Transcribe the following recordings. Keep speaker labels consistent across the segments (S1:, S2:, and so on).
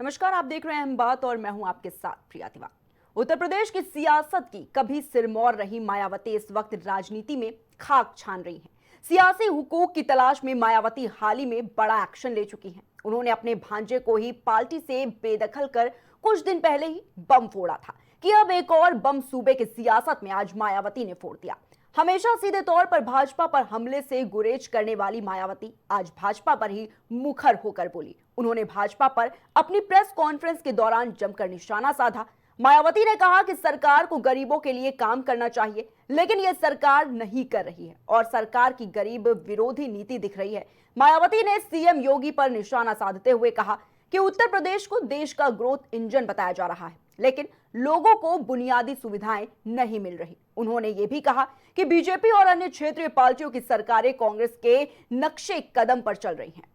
S1: नमस्कार, आप देख रहे हैं हम बात और मैं हूं आपके साथ प्रिया तिवारी। उत्तर प्रदेश की सियासत की कभी सिरमौर रही मायावती इस वक्त राजनीति में खाक छान रही हैं। सियासी हुकूक की तलाश में मायावती हाल ही में बड़ा एक्शन ले चुकी हैं। उन्होंने अपने भांजे को ही पार्टी से बेदखल कर कुछ दिन पहले ही बम फोड़ा था कि अब एक और बम सूबे की सियासत में आज मायावती ने फोड़ दिया। हमेशा सीधे तौर पर भाजपा पर हमले से गुरेज करने वाली मायावती आज भाजपा पर ही मुखर होकर बोली। उन्होंने भाजपा पर अपनी प्रेस कॉन्फ्रेंस के दौरान जमकर निशाना साधा। मायावती ने कहा कि सरकार को गरीबों के लिए काम करना चाहिए, लेकिन यह सरकार नहीं कर रही है और सरकार की गरीब विरोधी नीति दिख रही है। मायावती ने सीएम योगी पर निशाना साधते हुए कहा कि उत्तर प्रदेश को देश का ग्रोथ इंजन बताया जा रहा है, लेकिन लोगों को बुनियादी सुविधाएं नहीं मिल रही। उन्होंने ये भी कहा कि बीजेपी और अन्य क्षेत्रीय पार्टियों की सरकारें कांग्रेस के नक्शे कदम पर चल रही हैं।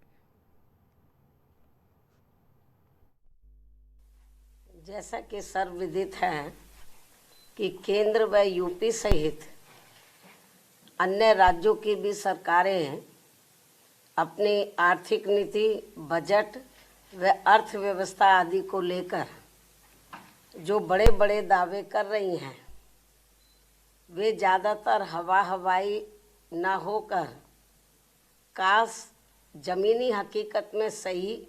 S2: जैसा कि सर्वविदित है कि केंद्र व यूपी सहित अन्य राज्यों की भी सरकारें अपनी आर्थिक नीति, बजट व अर्थव्यवस्था आदि को लेकर जो बड़े बड़े दावे कर रही हैं, वे ज़्यादातर हवाई न होकर काश ज़मीनी हकीकत में सही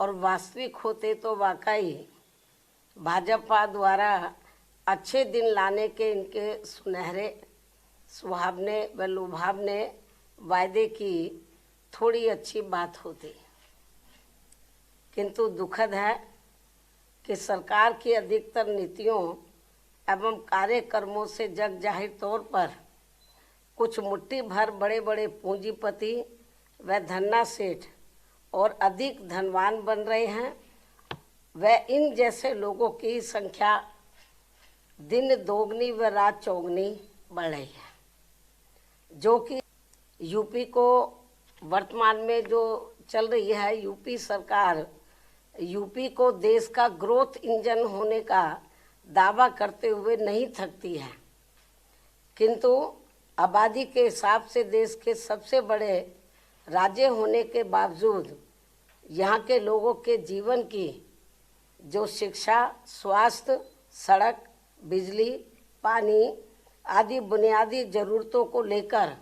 S2: और वास्तविक होते तो वाकई भाजपा द्वारा अच्छे दिन लाने के इनके सुनहरे सुहावने व लुभावने वायदे की थोड़ी अच्छी बात होती। किंतु दुखद है कि सरकार की अधिकतर नीतियों एवं कार्यक्रमों से जग जाहिर तौर पर कुछ मुट्ठी भर बड़े बड़े पूंजीपति व धन्ना सेठ और अधिक धनवान बन रहे हैं। वह इन जैसे लोगों की संख्या दिन दोगुनी व रात चौगुनी बढ़ रही है, जो कि यूपी को वर्तमान में जो चल रही है, यूपी सरकार यूपी को देश का ग्रोथ इंजन होने का दावा करते हुए नहीं थकती है, किंतु आबादी के हिसाब से देश के सबसे बड़े राज्य होने के बावजूद यहाँ के लोगों के जीवन की जो शिक्षा, स्वास्थ्य, सड़क, बिजली, पानी आदि बुनियादी ज़रूरतों को लेकर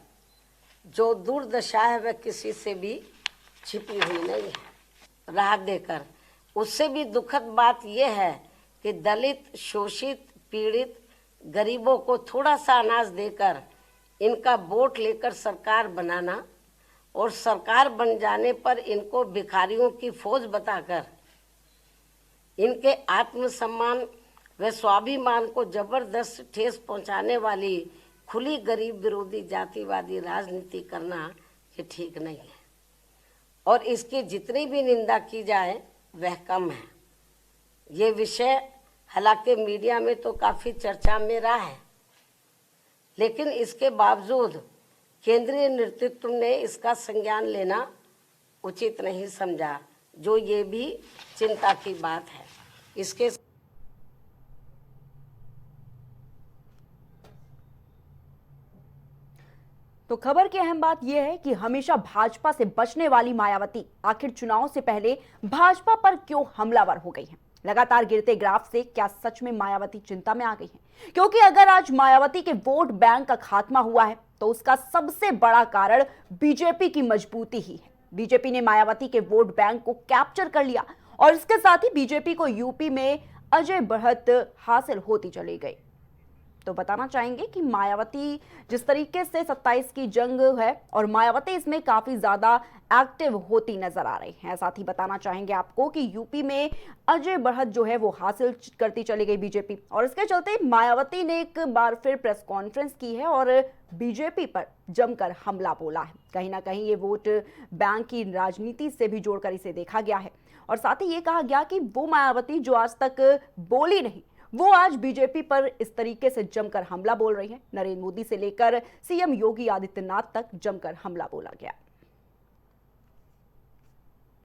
S2: जो दुर्दशा है वह किसी से भी छिपी हुई नहीं है। राहत देकर उससे भी दुखद बात यह है कि दलित, शोषित, पीड़ित गरीबों को थोड़ा सा अनाज देकर इनका वोट लेकर सरकार बनाना और सरकार बन जाने पर इनको भिखारियों की फौज बताकर इनके आत्मसम्मान व स्वाभिमान को जबरदस्त ठेस पहुंचाने वाली खुली गरीब विरोधी जातिवादी राजनीति करना ये ठीक नहीं है और इसकी जितनी भी निंदा की जाए वह कम है। ये विषय हालांकि मीडिया में तो काफ़ी चर्चा में रहा है, लेकिन इसके बावजूद केंद्रीय नेतृत्व ने इसका संज्ञान लेना उचित नहीं समझा, जो ये भी चिंता की बात है। इसके
S1: तो खबर की अहम बात यह है कि हमेशा भाजपा से बचने वाली मायावती आखिर चुनाव से पहले भाजपा पर क्यों हमलावर हो गई हैं? लगातार गिरते ग्राफ से क्या सच में मायावती चिंता में आ गई हैं? क्योंकि अगर आज मायावती के वोट बैंक का खात्मा हुआ है तो उसका सबसे बड़ा कारण बीजेपी की मजबूती ही है। बीजेपी ने मायावती के वोट बैंक को कैप्चर कर लिया और इसके साथ ही बीजेपी को यूपी में अजय बढ़त हासिल होती चली गई। तो बताना चाहेंगे कि मायावती जिस तरीके से 27 की जंग है और मायावती इसमें काफी ज्यादा एक्टिव होती नजर आ रही हैं। साथ ही बताना चाहेंगे आपको कि यूपी में अजय बढ़त जो है वो हासिल करती चली गई बीजेपी, और इसके चलते मायावती ने एक बार फिर प्रेस कॉन्फ्रेंस की है और बीजेपी पर जमकर हमला बोला है। कहीं ना कहीं ये वोट बैंक की राजनीति से भी जोड़कर इसे देखा गया है और साथ ही ये कहा गया कि वो मायावती जो आज तक बोली नहीं, वो आज बीजेपी पर इस तरीके से जमकर हमला बोल रही है। नरेंद्र मोदी से लेकर सीएम योगी आदित्यनाथ तक जमकर हमला बोला गया।